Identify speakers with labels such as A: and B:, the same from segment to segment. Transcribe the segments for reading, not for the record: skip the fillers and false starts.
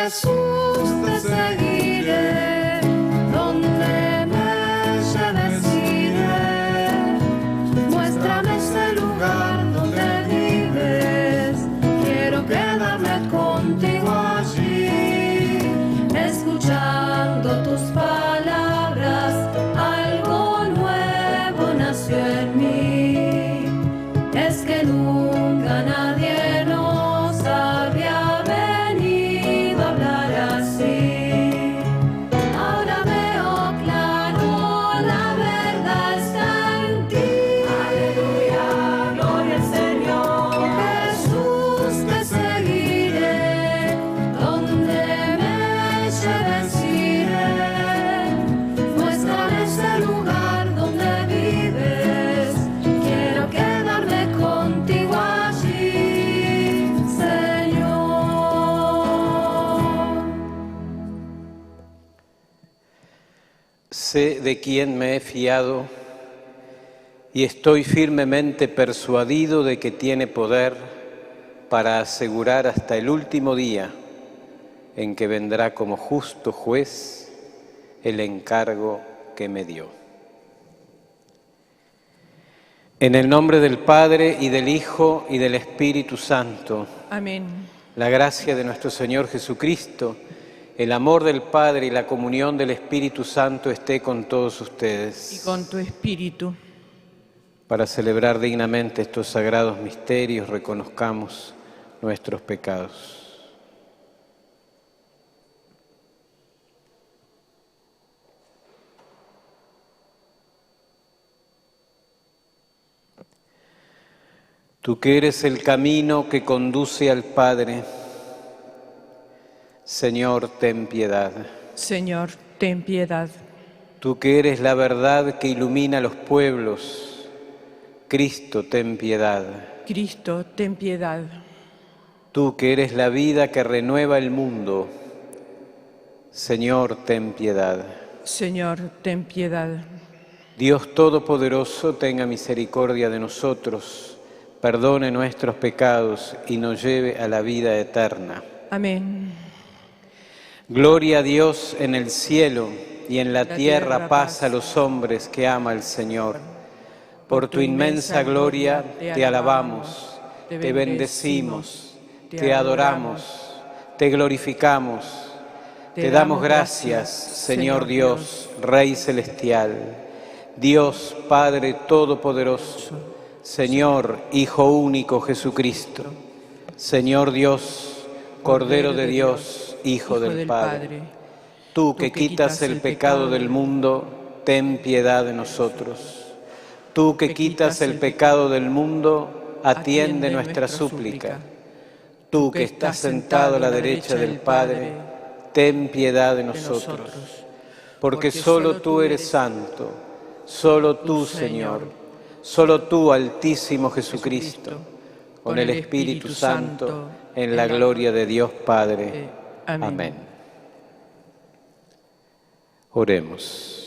A: Jesús, te seguiré, donde me lleves iré. Muéstrame ese lugar donde vives, quiero quedarme contigo allí, escuchando tus palabras, algo nuevo nació en mí. Es que nunca nadie nos había venido a hablar así. Ahora veo claro, la verdad está en ti. Aleluya, gloria al Señor. Jesús, te seguiré, donde me lleves iré. Muéstrame ese lugar donde vives, quiero quedarme contigo allí, Señor.
B: Sé de quién me he fiado y estoy firmemente persuadido de que tiene poder para asegurar hasta el último día en que vendrá como justo juez el encargo que me dio. En el nombre del Padre, y del Hijo, y del Espíritu Santo.
C: Amén.
B: La gracia de nuestro Señor Jesucristo, el amor del Padre y la comunión del Espíritu Santo esté con todos ustedes.
C: Y con tu espíritu.
B: Para celebrar dignamente estos sagrados misterios, reconozcamos nuestros pecados. Tú que eres el camino que conduce al Padre, Señor, ten piedad.
C: Señor, ten piedad.
B: Tú que eres la verdad que ilumina los pueblos, Cristo, ten piedad.
C: Cristo, ten piedad.
B: Tú que eres la vida que renueva el mundo, Señor, ten piedad.
C: Señor, ten piedad.
B: Dios Todopoderoso, tenga misericordia de nosotros, perdone nuestros pecados y nos lleve a la vida eterna.
C: Amén.
B: Gloria a Dios en el cielo y en la tierra paz a los hombres que ama el Señor. Por tu inmensa gloria te alabamos, te bendecimos, te adoramos, te glorificamos, te damos gracias, Señor Dios, Rey celestial, Dios Padre Todopoderoso, Señor Hijo único Jesucristo, Señor Dios, Cordero de Dios, Hijo del Padre. Tú que quitas el pecado del mundo, ten piedad de nosotros. Tú que quitas el pecado del mundo, atiende nuestra súplica. Tú que estás sentado a la derecha del Padre, ten piedad de nosotros. Porque solo tú eres santo, solo tú, Señor, solo tú, Altísimo Jesucristo, con el Espíritu Santo, en la gloria de Dios Padre. Amén. Oremos.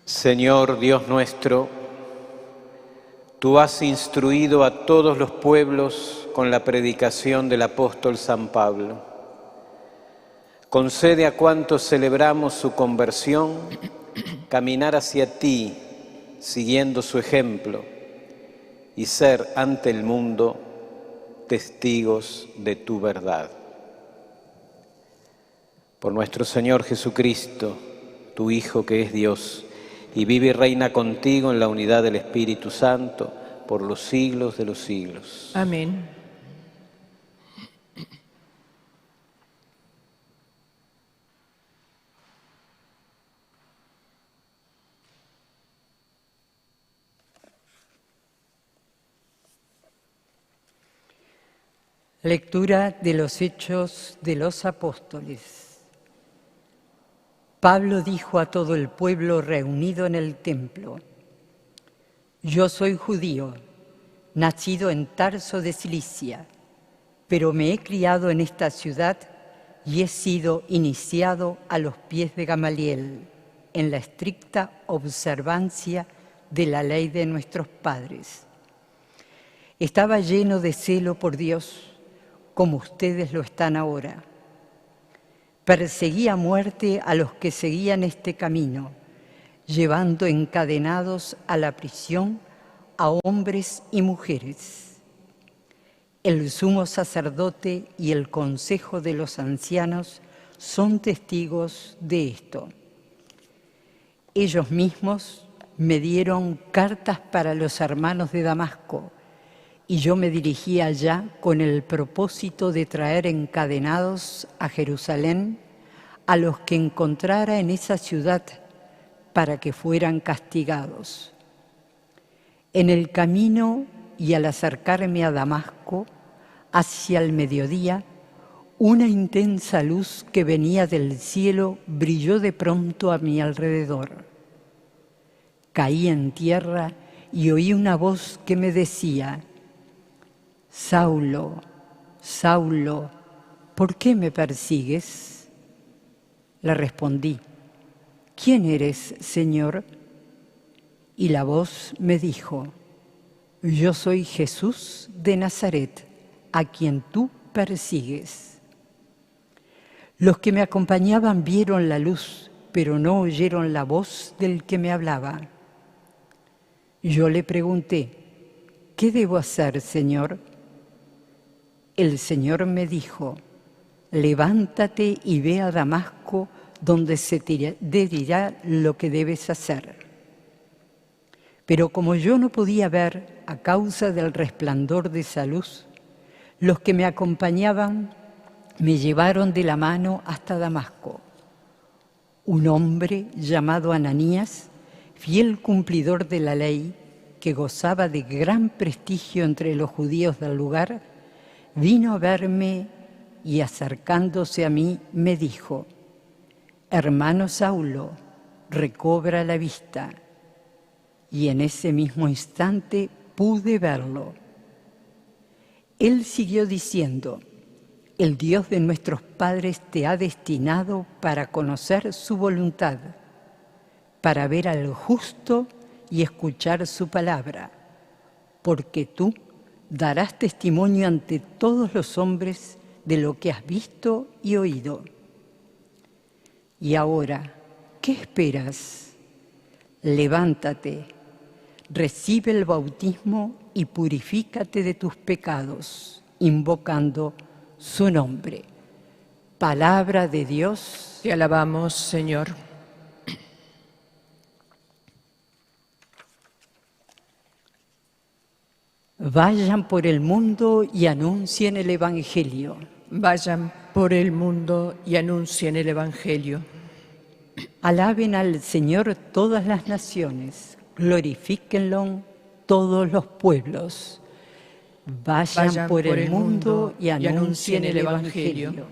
B: Señor Dios nuestro, tú has instruido a todos los pueblos con la predicación del apóstol San Pablo. Concede a cuantos celebramos su conversión caminar hacia ti, siguiendo su ejemplo, y ser ante el mundo testigos de tu verdad. Por nuestro Señor Jesucristo, tu Hijo que es Dios, y vive y reina contigo en la unidad del Espíritu Santo, por los siglos de los siglos.
C: Amén.
D: Lectura de los Hechos de los Apóstoles. Pablo dijo a todo el pueblo reunido en el templo: Yo soy judío, nacido en Tarso de Cilicia, pero me he criado en esta ciudad y he sido iniciado a los pies de Gamaliel, en la estricta observancia de la ley de nuestros padres. Estaba lleno de celo por Dios, como ustedes lo están ahora. Perseguía a muerte a los que seguían este camino, llevando encadenados a la prisión a hombres y mujeres. El sumo sacerdote y el consejo de los ancianos son testigos de esto. Ellos mismos me dieron cartas para los hermanos de Damasco, y yo me dirigí allá con el propósito de traer encadenados a Jerusalén a los que encontrara en esa ciudad para que fueran castigados. En el camino y al acercarme a Damasco, hacia el mediodía, una intensa luz que venía del cielo brilló de pronto a mi alrededor. Caí en tierra y oí una voz que me decía: Saulo, Saulo, ¿por qué me persigues? Le respondí: ¿quién eres, Señor? Y la voz me dijo: yo soy Jesús de Nazaret, a quien tú persigues. Los que me acompañaban vieron la luz, pero no oyeron la voz del que me hablaba. Yo le pregunté: ¿qué debo hacer, Señor? El Señor me dijo: levántate y ve a Damasco, donde se te dirá lo que debes hacer. Pero como yo no podía ver a causa del resplandor de esa luz, los que me acompañaban me llevaron de la mano hasta Damasco. Un hombre llamado Ananías, fiel cumplidor de la ley, que gozaba de gran prestigio entre los judíos del lugar, vino a verme y acercándose a mí me dijo: hermano Saulo, recobra la vista. Y en ese mismo instante pude verlo. Él siguió diciendo: el Dios de nuestros padres te ha destinado para conocer su voluntad, para ver al justo y escuchar su palabra, porque tú darás testimonio ante todos los hombres de lo que has visto y oído. Y ahora, ¿qué esperas? Levántate, recibe el bautismo y purifícate de tus pecados, invocando su nombre. Palabra de Dios.
C: Te alabamos, Señor.
D: Vayan por el mundo y anuncien el Evangelio.
C: Vayan por el mundo y anuncien el Evangelio.
D: Alaben al Señor todas las naciones, glorifíquenlo todos los pueblos. Vayan por el mundo y anuncien el Evangelio.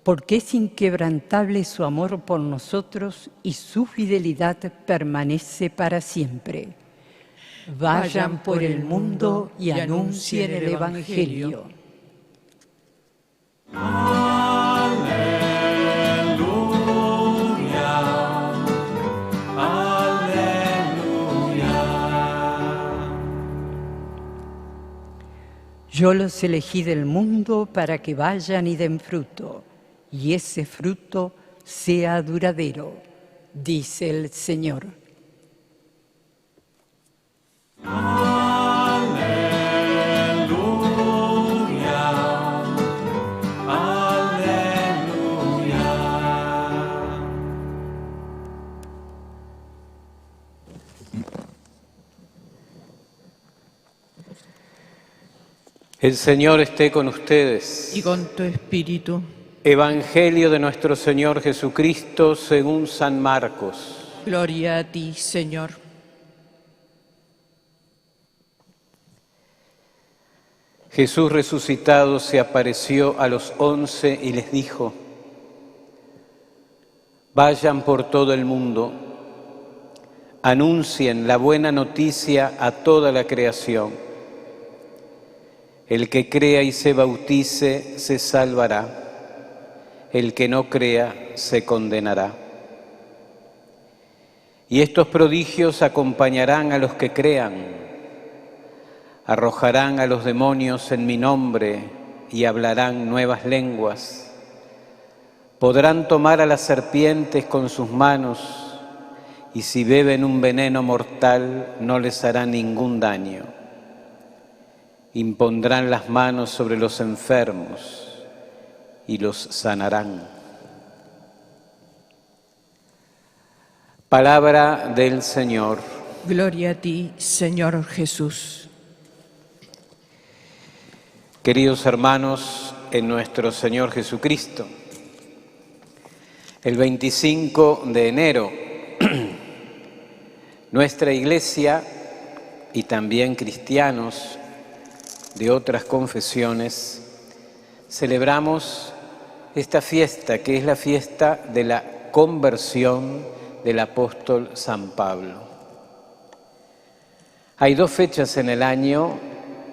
D: Porque es inquebrantable su amor por nosotros y su fidelidad permanece para siempre. Vayan por el mundo y anuncien el Evangelio. Yo los elegí del mundo para que vayan y den fruto, y ese fruto sea duradero, dice el Señor.
B: El Señor esté con ustedes.
C: Y con tu espíritu.
B: Evangelio de nuestro Señor Jesucristo según San Marcos.
C: Gloria a ti, Señor.
B: Jesús resucitado se apareció a los 11 y les dijo: vayan por todo el mundo, anuncien la buena noticia a toda la creación. El que crea y se bautice se salvará, el que no crea se condenará. Y estos prodigios acompañarán a los que crean. Arrojarán a los demonios en mi nombre y hablarán nuevas lenguas. Podrán tomar a las serpientes con sus manos y si beben un veneno mortal no les hará ningún daño. Impondrán las manos sobre los enfermos y los sanarán. Palabra del Señor.
C: Gloria a ti, Señor Jesús.
B: Queridos hermanos, en nuestro Señor Jesucristo, el 25 de enero, nuestra Iglesia y también cristianos de otras confesiones celebramos esta fiesta, que es la fiesta de la conversión del apóstol San Pablo. Hay dos fechas en el año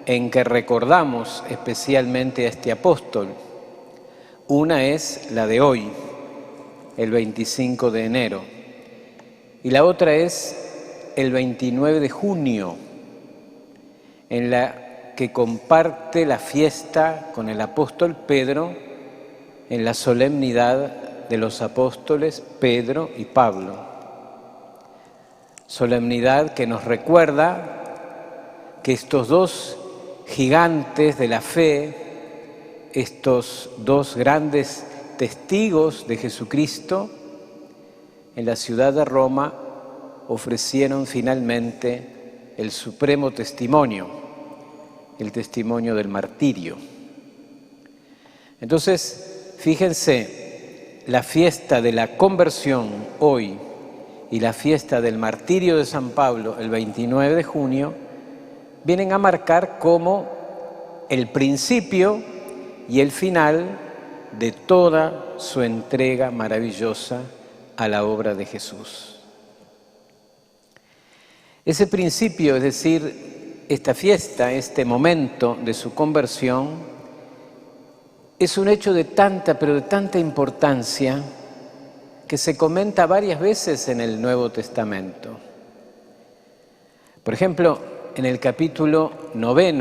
B: en que recordamos especialmente a este apóstol. Una es la de hoy, el 25 de enero, y la otra es el 29 de junio, en la que comparte la fiesta con el apóstol Pedro en la solemnidad de los apóstoles Pedro y Pablo. Solemnidad que nos recuerda que estos dos gigantes de la fe, estos dos grandes testigos de Jesucristo, en la ciudad de Roma ofrecieron finalmente el supremo testimonio, el testimonio del martirio. Entonces, fíjense, la fiesta de la conversión hoy y la fiesta del martirio de San Pablo el 29 de junio vienen a marcar como el principio y el final de toda su entrega maravillosa a la obra de Jesús. Ese principio, es decir, esta fiesta, este momento de su conversión, es un hecho de tanta, pero de tanta importancia que se comenta varias veces en el Nuevo Testamento. Por ejemplo, en el capítulo 9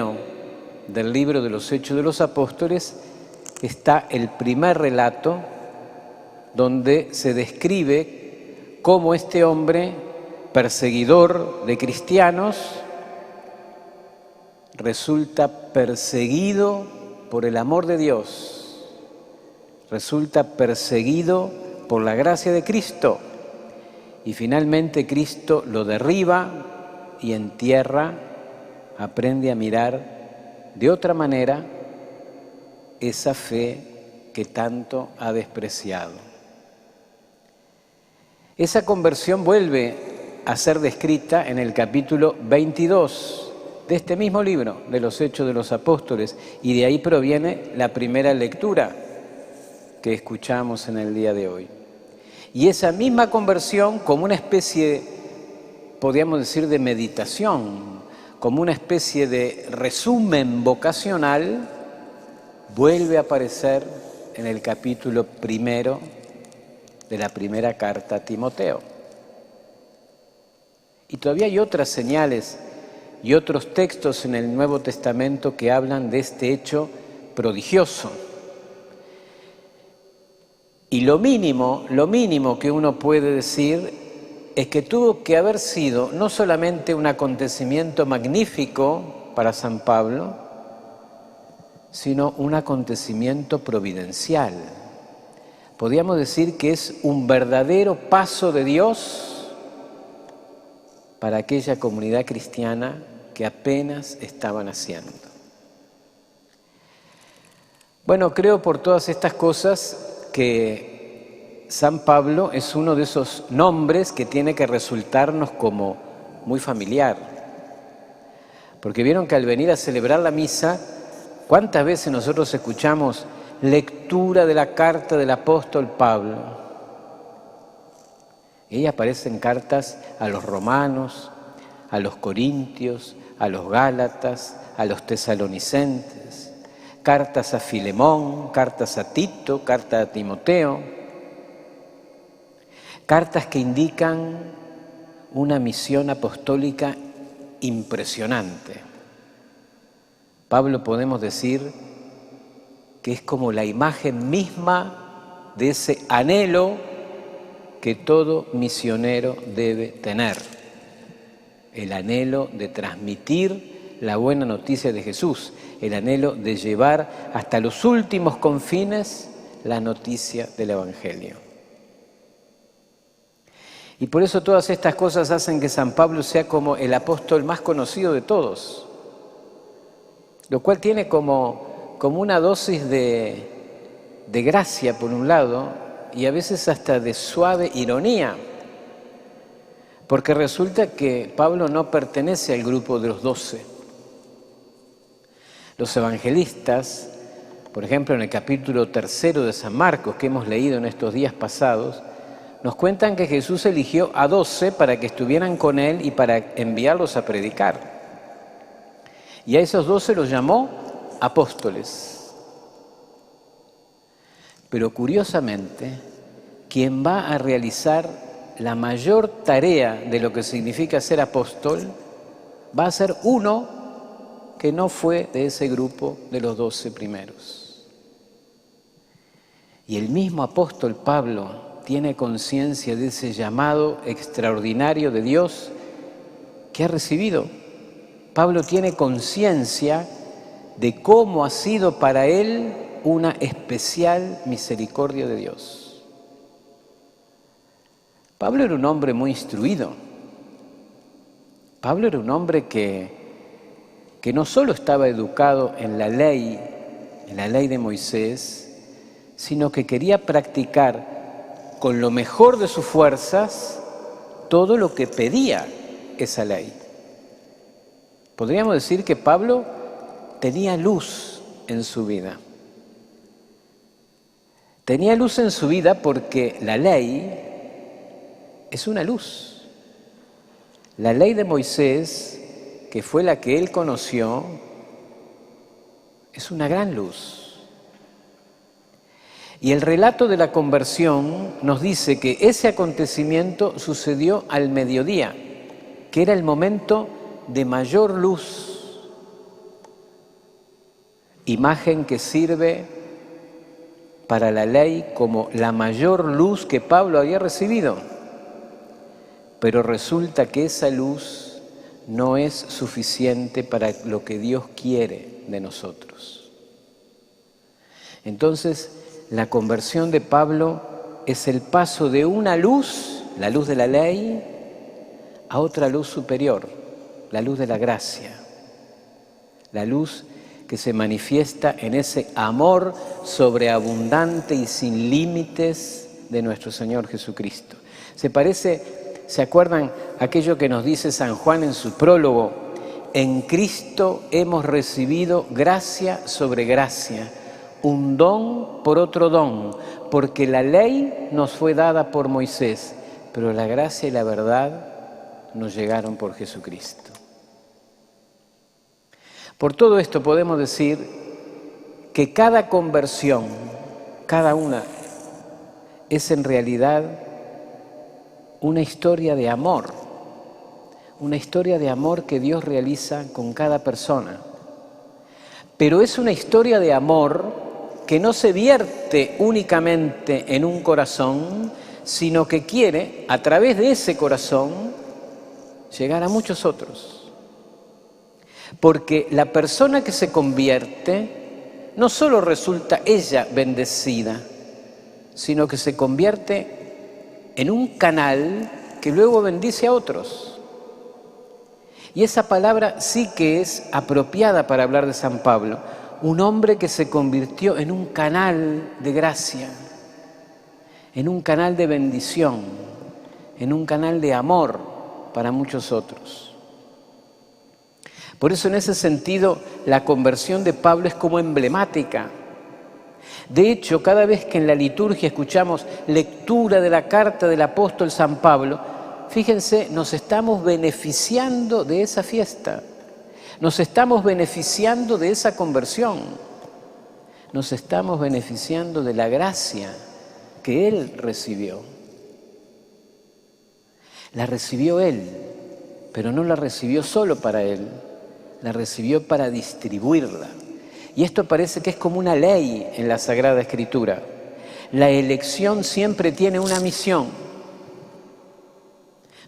B: del libro de los Hechos de los Apóstoles está el primer relato donde se describe cómo este hombre, perseguidor de cristianos, resulta perseguido por el amor de Dios, resulta perseguido por la gracia de Cristo y finalmente Cristo lo derriba y en tierra aprende a mirar de otra manera esa fe que tanto ha despreciado. Esa conversión vuelve a ser descrita en el capítulo 22 de este mismo libro, de los Hechos de los Apóstoles, y de ahí proviene la primera lectura que escuchamos en el día de hoy. Y esa misma conversión, como una especie, podríamos decir, de meditación, como una especie de resumen vocacional, vuelve a aparecer en el capítulo 1 de la primera carta a Timoteo. Y todavía hay otras señales y otros textos en el Nuevo Testamento que hablan de este hecho prodigioso. Y lo mínimo que uno puede decir es que tuvo que haber sido no solamente un acontecimiento magnífico para San Pablo, sino un acontecimiento providencial. Podríamos decir que es un verdadero paso de Dios para aquella comunidad cristiana que apenas estaban haciendo. Bueno, creo por todas estas cosas que San Pablo es uno de esos nombres que tiene que resultarnos como muy familiar. Porque vieron que al venir a celebrar la misa, ¿cuántas veces nosotros escuchamos lectura de la carta del apóstol Pablo? Ella aparece en cartas a los romanos, a los corintios, a los gálatas, a los tesalonicenses, cartas a Filemón, cartas a Tito, cartas a Timoteo, cartas que indican una misión apostólica impresionante. Pablo, podemos decir que es como la imagen misma de ese anhelo que todo misionero debe tener. El anhelo de transmitir la buena noticia de Jesús, el anhelo de llevar hasta los últimos confines la noticia del Evangelio. Y por eso todas estas cosas hacen que San Pablo sea como el apóstol más conocido de todos, lo cual tiene como una dosis de gracia por un lado y a veces hasta de suave ironía, porque resulta que Pablo no pertenece al grupo de los 12. Los evangelistas, por ejemplo en el capítulo 3 de San Marcos que hemos leído en estos días pasados, nos cuentan que Jesús eligió a 12 para que estuvieran con Él y para enviarlos a predicar. Y a esos 12 los llamó apóstoles. Pero curiosamente, quien va a realizar la mayor tarea de lo que significa ser apóstol, va a ser uno que no fue de ese grupo de los 12 primeros. Y el mismo apóstol Pablo tiene conciencia de ese llamado extraordinario de Dios que ha recibido. Pablo tiene conciencia de cómo ha sido para él una especial misericordia de Dios. Pablo era un hombre muy instruido. Pablo era un hombre que no solo estaba educado en la ley de Moisés, sino que quería practicar con lo mejor de sus fuerzas todo lo que pedía esa ley. Podríamos decir que Pablo tenía luz en su vida. Tenía luz en su vida porque la ley es una luz. La ley de Moisés, que fue la que él conoció, es una gran luz. Y el relato de la conversión nos dice que ese acontecimiento sucedió al mediodía, que era el momento de mayor luz, imagen que sirve para la ley como la mayor luz que Pablo había recibido. Pero resulta que esa luz no es suficiente para lo que Dios quiere de nosotros. Entonces, la conversión de Pablo es el paso de una luz, la luz de la ley, a otra luz superior, la luz de la gracia, la luz que se manifiesta en ese amor sobreabundante y sin límites de nuestro Señor Jesucristo. ¿Se acuerdan aquello que nos dice San Juan en su prólogo? En Cristo hemos recibido gracia sobre gracia, un don por otro don, porque la ley nos fue dada por Moisés, pero la gracia y la verdad nos llegaron por Jesucristo. Por todo esto podemos decir que cada conversión, cada una, es en realidad una historia de amor que Dios realiza con cada persona. Pero es una historia de amor que no se vierte únicamente en un corazón, sino que quiere, a través de ese corazón, llegar a muchos otros. Porque la persona que se convierte no solo resulta ella bendecida, sino que se convierte en un canal que luego bendice a otros. Y esa palabra sí que es apropiada para hablar de San Pablo, un hombre que se convirtió en un canal de gracia, en un canal de bendición, en un canal de amor para muchos otros. Por eso, en ese sentido, la conversión de Pablo es como emblemática. De hecho, cada vez que en la liturgia escuchamos lectura de la carta del apóstol San Pablo, fíjense, nos estamos beneficiando de esa fiesta, nos estamos beneficiando de esa conversión, nos estamos beneficiando de la gracia que él recibió. La recibió Él, pero no la recibió solo para Él, la recibió para distribuirla. Y esto parece que es como una ley en la Sagrada Escritura. La elección siempre tiene una misión.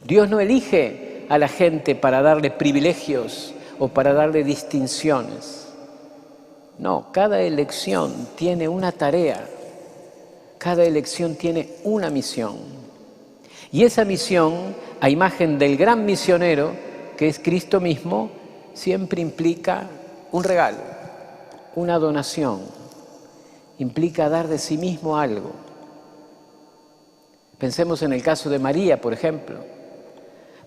B: Dios no elige a la gente para darle privilegios o para darle distinciones. No, cada elección tiene una tarea, cada elección tiene una misión. Y esa misión, a imagen del gran misionero, que es Cristo mismo, siempre implica un regalo, una donación, implica dar de sí mismo algo. Pensemos en el caso de María, por ejemplo.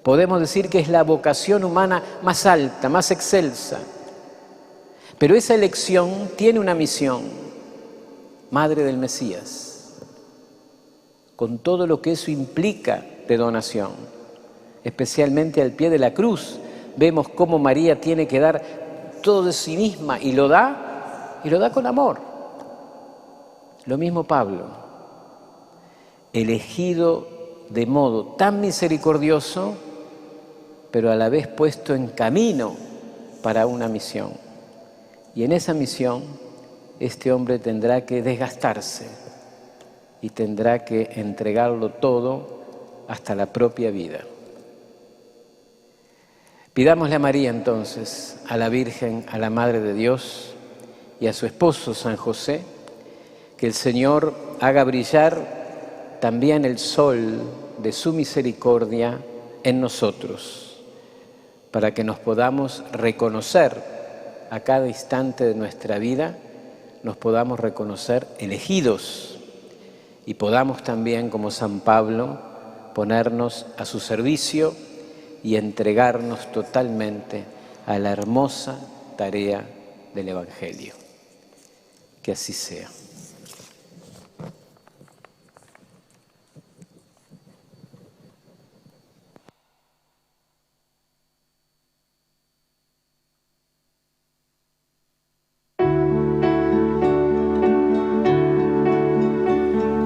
B: Podemos decir que es la vocación humana más alta, más excelsa. Pero esa elección tiene una misión, Madre del Mesías, con todo lo que eso implica de donación. Especialmente al pie de la cruz, vemos cómo María tiene que dar todo de sí misma y lo da con amor. Lo mismo Pablo, elegido de modo tan misericordioso, pero a la vez puesto en camino para una misión. Y en esa misión, este hombre tendrá que desgastarse y tendrá que entregarlo todo hasta la propia vida. Pidámosle a María entonces, a la Virgen, a la Madre de Dios y a su esposo San José, que el Señor haga brillar también el sol de su misericordia en nosotros, para que nos podamos reconocer a cada instante de nuestra vida, nos podamos reconocer elegidos y podamos también, como San Pablo, ponernos a su servicio y entregarnos totalmente a la hermosa tarea del Evangelio. Que así sea.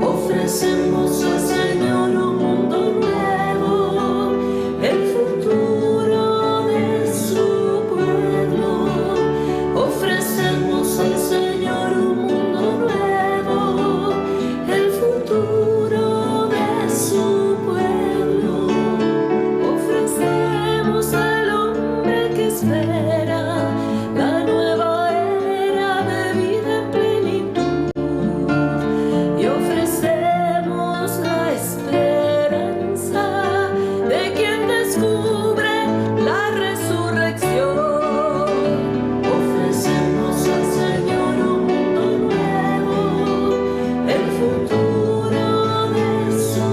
A: Ofrecemos al Señor un mundo nuevo, el futuro de su pueblo. Ofrecemos al Señor un mundo nuevo, el futuro de su pueblo. Ofrecemos al hombre que espera la nueva era de vida en plenitud. Y ofrecemos la esperanza de quien descubre la resurrección. Ofrecemos al Señor un mundo nuevo, el futuro de su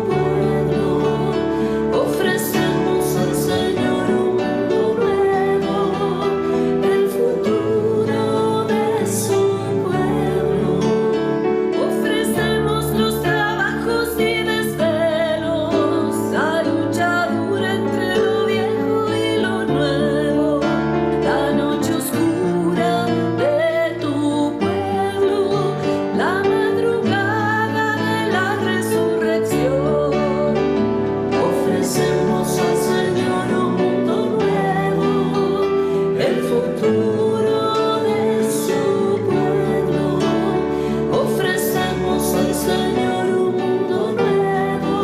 A: pueblo. Ofrecemos al Señor un mundo nuevo, el futuro de su pueblo. Ofrecemos los trabajos y desvelos, la lucha dura entre lo viejo y lo nuevo, la noche oscura de tu pueblo, la madrugada de la resurrección. Ofrecemos al Señor un mundo nuevo, el futuro de su pueblo. Ofrecemos al Señor un mundo nuevo,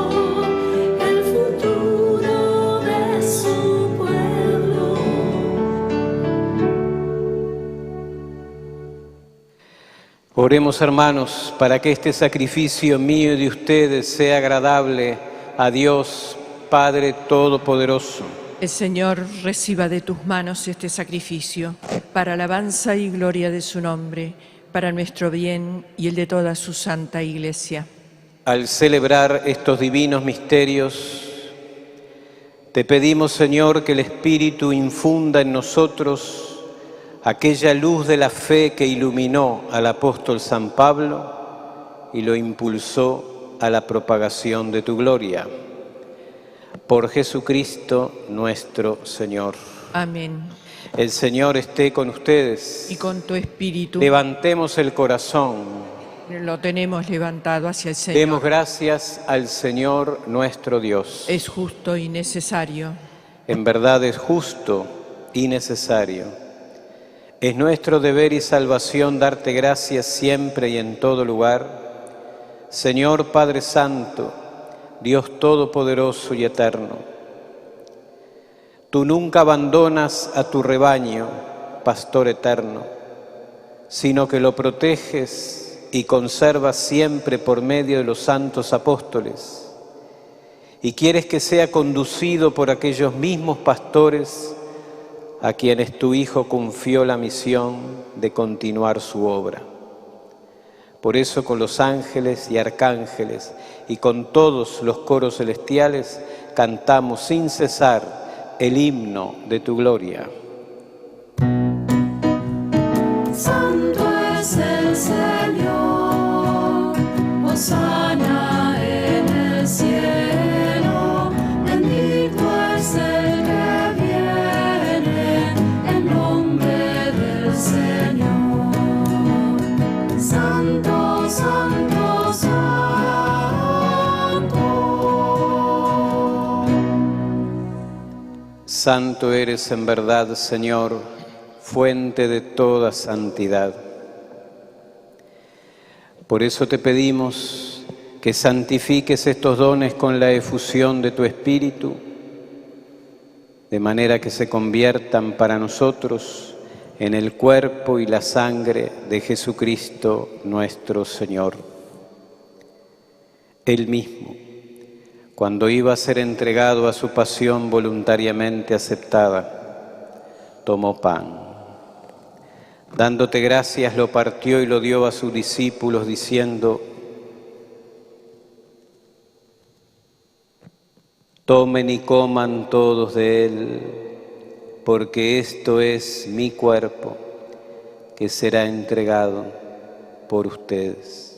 A: el futuro de su pueblo.
B: Oremos, hermanos, para que este sacrificio mío y de ustedes sea agradable a Dios, Padre Todopoderoso.
C: El Señor reciba de tus manos este sacrificio, para alabanza y gloria de su nombre, para nuestro bien y el de toda su santa Iglesia.
B: Al celebrar estos divinos misterios, te pedimos, Señor, que el Espíritu infunda en nosotros aquella luz de la fe que iluminó al apóstol San Pablo y lo impulsó a la propagación de tu gloria. Por Jesucristo nuestro Señor.
C: Amén.
B: El Señor esté con ustedes.
C: Y con tu espíritu.
B: Levantemos el corazón.
C: Lo tenemos levantado hacia el Señor.
B: Demos gracias al Señor nuestro Dios.
C: Es justo y necesario.
B: En verdad es justo y necesario. Es nuestro deber y salvación darte gracias siempre y en todo lugar, Señor Padre Santo, Dios Todopoderoso y Eterno. Tú nunca abandonas a tu rebaño, Pastor eterno, sino que lo proteges y conservas siempre por medio de los santos apóstoles, y quieres que sea conducido por aquellos mismos pastores a quienes tu Hijo confió la misión de continuar su obra. Por eso con los ángeles y arcángeles y con todos los coros celestiales cantamos sin cesar el himno de tu gloria.
A: Santo es el Señor, hosana en el cielo, bendito es el que viene en nombre del Señor. Santo, santo, santo.
B: Santo eres en verdad, Señor, fuente de toda santidad. Por eso te pedimos que santifiques estos dones con la efusión de tu Espíritu, de manera que se conviertan para nosotros en el cuerpo y la sangre de Jesucristo nuestro Señor. Él mismo, cuando iba a ser entregado a su pasión voluntariamente aceptada, tomó pan. Dándote gracias, lo partió y lo dio a sus discípulos, diciendo: tomen y coman todos de él, porque esto es mi cuerpo, que será entregado por ustedes.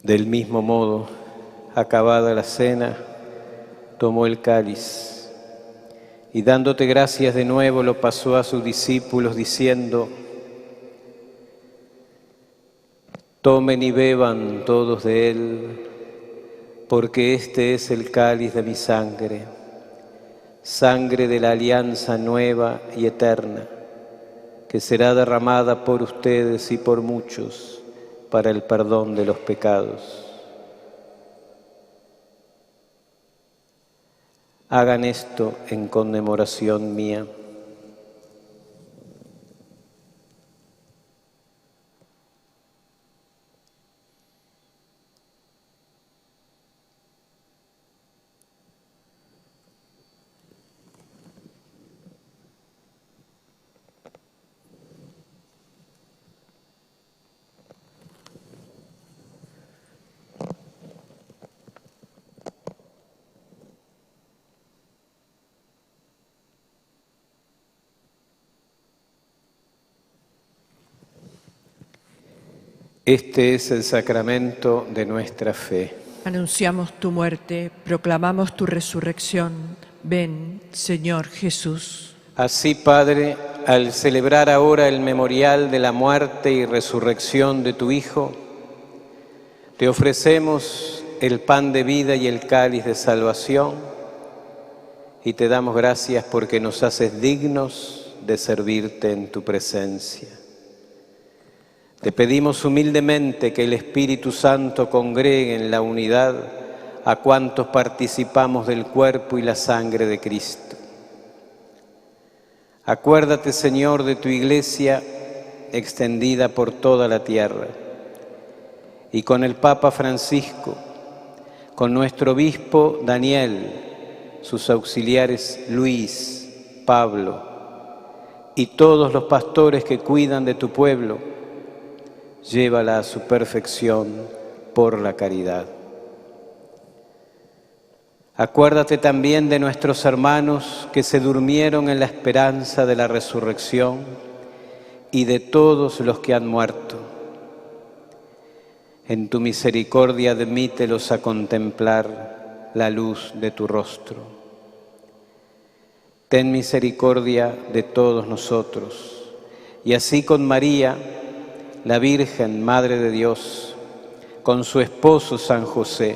B: Del mismo modo, acabada la cena, tomó el cáliz y dándote gracias de nuevo lo pasó a sus discípulos diciendo: tomen y beban todos de él, porque este es el cáliz de mi sangre, sangre de la alianza nueva y eterna, que será derramada por ustedes y por muchos para el perdón de los pecados. Hagan esto en conmemoración mía. Este es el sacramento de nuestra fe.
C: Anunciamos tu muerte, proclamamos tu resurrección. Ven, Señor Jesús.
B: Así, Padre, al celebrar ahora el memorial de la muerte y resurrección de tu Hijo, te ofrecemos el pan de vida y el cáliz de salvación y te damos gracias porque nos haces dignos de servirte en tu presencia. Te pedimos humildemente que el Espíritu Santo congregue en la unidad a cuantos participamos del cuerpo y la sangre de Cristo. Acuérdate, Señor, de tu Iglesia extendida por toda la tierra y con el Papa Francisco, con nuestro obispo Daniel, sus auxiliares Luis, Pablo y todos los pastores que cuidan de tu pueblo, llévala a su perfección por la caridad. Acuérdate también de nuestros hermanos que se durmieron en la esperanza de la resurrección y de todos los que han muerto. En tu misericordia admítelos a contemplar la luz de tu rostro. Ten misericordia de todos nosotros, y así con María, la Virgen, Madre de Dios, con su esposo San José,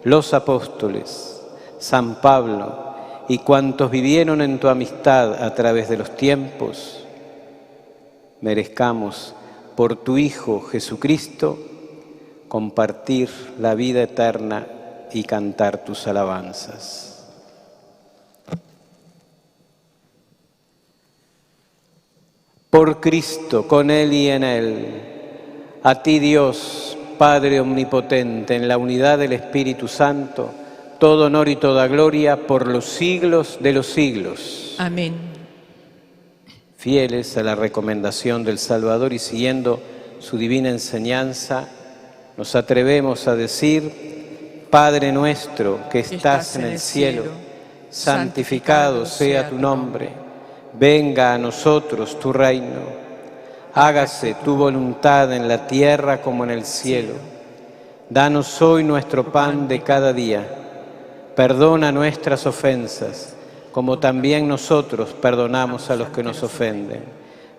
B: los apóstoles, San Pablo y cuantos vivieron en tu amistad a través de los tiempos, merezcamos por tu Hijo Jesucristo compartir la vida eterna y cantar tus alabanzas. Por Cristo, con Él y en Él, a ti Dios, Padre omnipotente, en la unidad del Espíritu Santo, todo honor y toda gloria por los siglos de los siglos.
C: Amén.
B: Fieles a la recomendación del Salvador y siguiendo su divina enseñanza, nos atrevemos a decir: Padre nuestro que estás en el cielo, santificado sea tu nombre. Venga a nosotros tu reino. Hágase tu voluntad en la tierra como en el cielo. Danos hoy nuestro pan de cada día. Perdona nuestras ofensas, como también nosotros perdonamos a los que nos ofenden.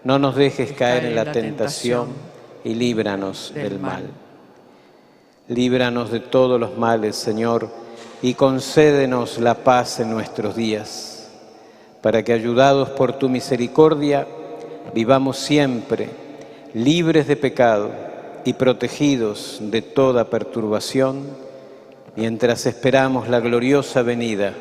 B: No nos dejes caer en la tentación y líbranos del mal. Líbranos de todos los males, Señor, y concédenos la paz en nuestros días, para que, ayudados por tu misericordia, vivamos siempre libres de pecado y protegidos de toda perturbación, mientras esperamos la gloriosa venida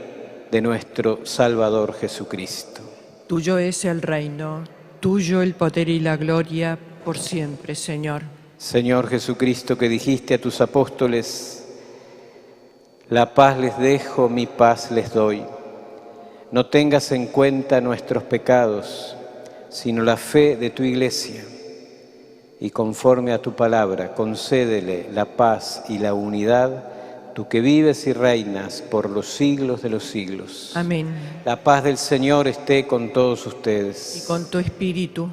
B: de nuestro Salvador Jesucristo.
C: Tuyo es el reino, tuyo el poder y la gloria por siempre, Señor.
B: Señor Jesucristo, que dijiste a tus apóstoles: la paz les dejo, mi paz les doy. No tengas en cuenta nuestros pecados, sino la fe de tu Iglesia. Y conforme a tu palabra, concédele la paz y la unidad, tú que vives y reinas por los siglos de los siglos.
C: Amén.
B: La paz del Señor esté con todos ustedes.
C: Y con tu espíritu.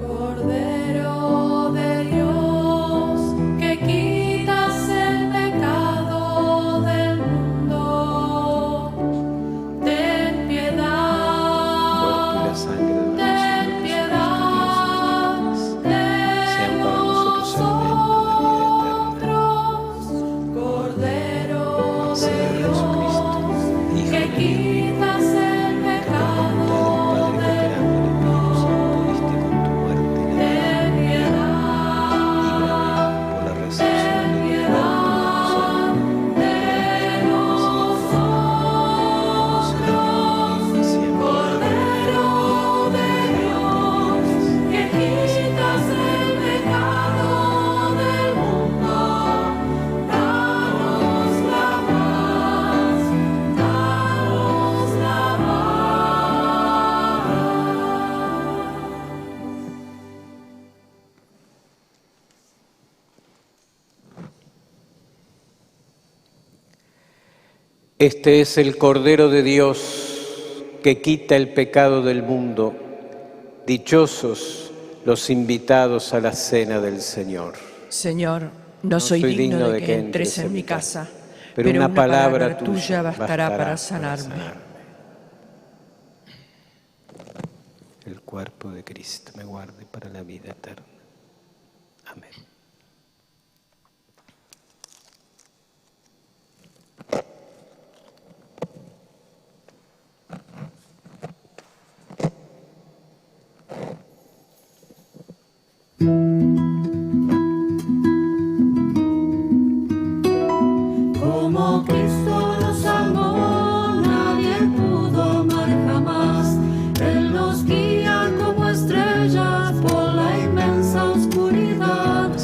A: Cordero de Dios, que quitas el pecado del mundo, ten piedad,
B: Cuerpo y la sangre de
A: ten piedad
B: sean para
A: de
B: nosotros alimento de vida eterna.
A: Cordero de
B: Jesucristo,
A: Dios,
B: Hijo
A: que
B: de Dios,
A: quitas el pecado del mundo, ten piedad,
B: por la recepción
A: ten piedad de nosotros. Cordero de Dios, que quitas el pecado del mundo, danos la paz, danos la paz.
B: Este es el Cordero de Dios que quita el pecado del mundo. Dichosos los invitados a la cena del Señor.
C: Señor, no soy digno de que entres en mi casa,
B: pero una palabra tuya
C: bastará para sanarme.
B: El cuerpo de Cristo me guarde para la vida eterna. Amén.
A: Como Cristo nos amó, nadie pudo amar jamás. Él nos guía como estrellas por la inmensa oscuridad.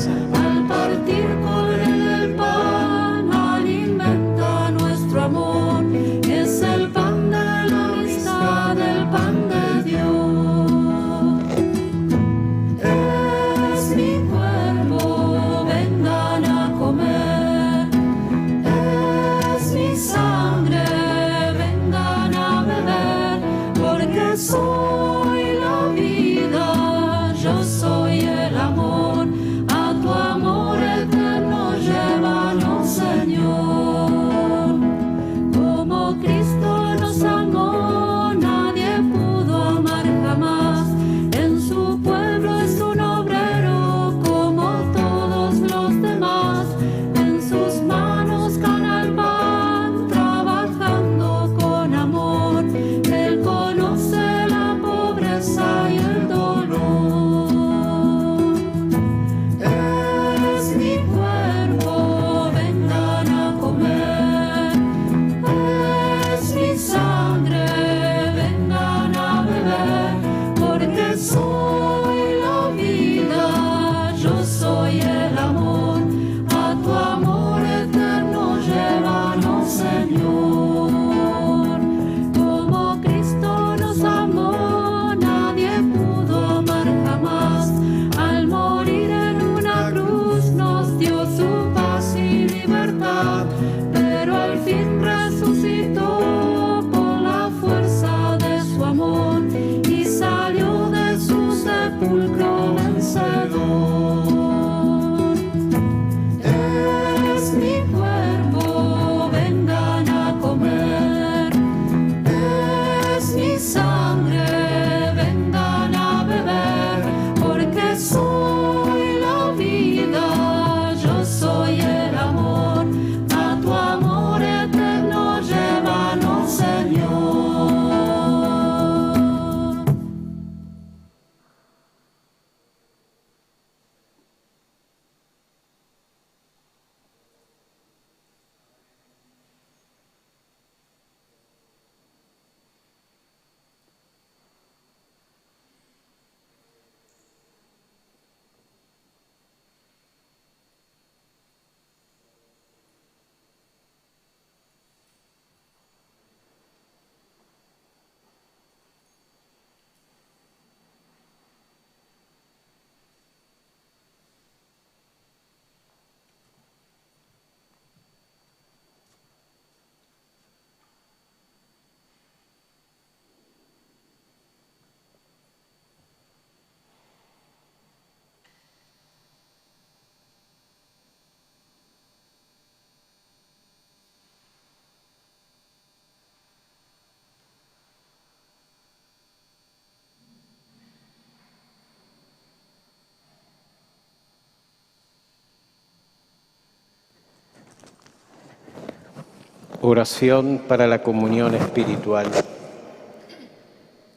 B: Oración para la comunión espiritual.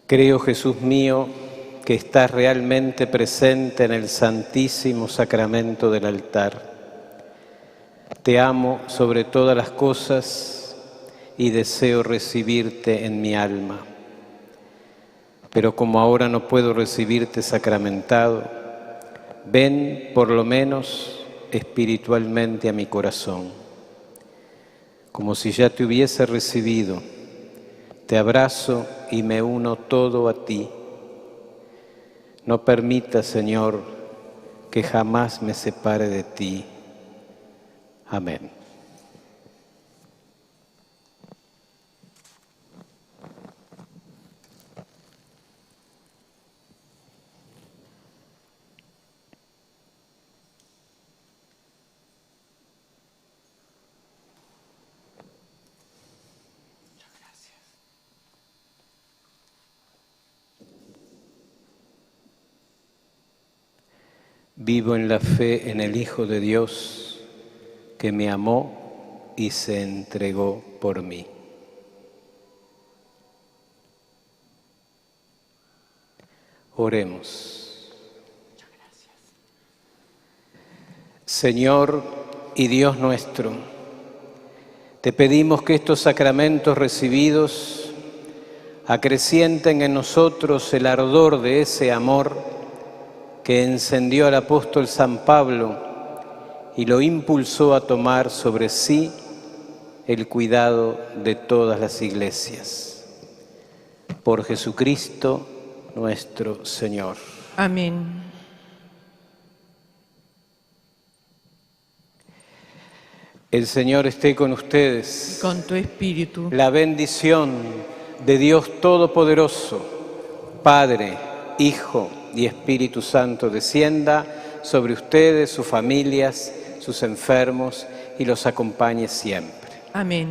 B: Creo, Jesús mío, que estás realmente presente en el Santísimo Sacramento del altar. Te amo sobre todas las cosas y deseo recibirte en mi alma. Pero como ahora no puedo recibirte sacramentado, ven por lo menos espiritualmente a mi corazón. Como si ya te hubiese recibido, te abrazo y me uno todo a ti. No permitas, Señor, que jamás me separe de ti. Amén. Vivo en la fe en el Hijo de Dios, que me amó y se entregó por mí. Oremos. Señor y Dios nuestro, te pedimos que estos sacramentos recibidos acrecienten en nosotros el ardor de ese amor que encendió al apóstol San Pablo y lo impulsó a tomar sobre sí el cuidado de todas las iglesias. Por Jesucristo nuestro Señor.
C: Amén.
B: El Señor esté con ustedes.
C: Con tu espíritu.
B: La bendición de Dios Todopoderoso, Padre, Hijo y Espíritu Santo descienda sobre ustedes, sus familias, sus enfermos y los acompañe siempre.
C: Amén.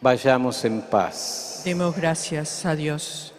B: Vayamos en paz.
C: Demos gracias a Dios.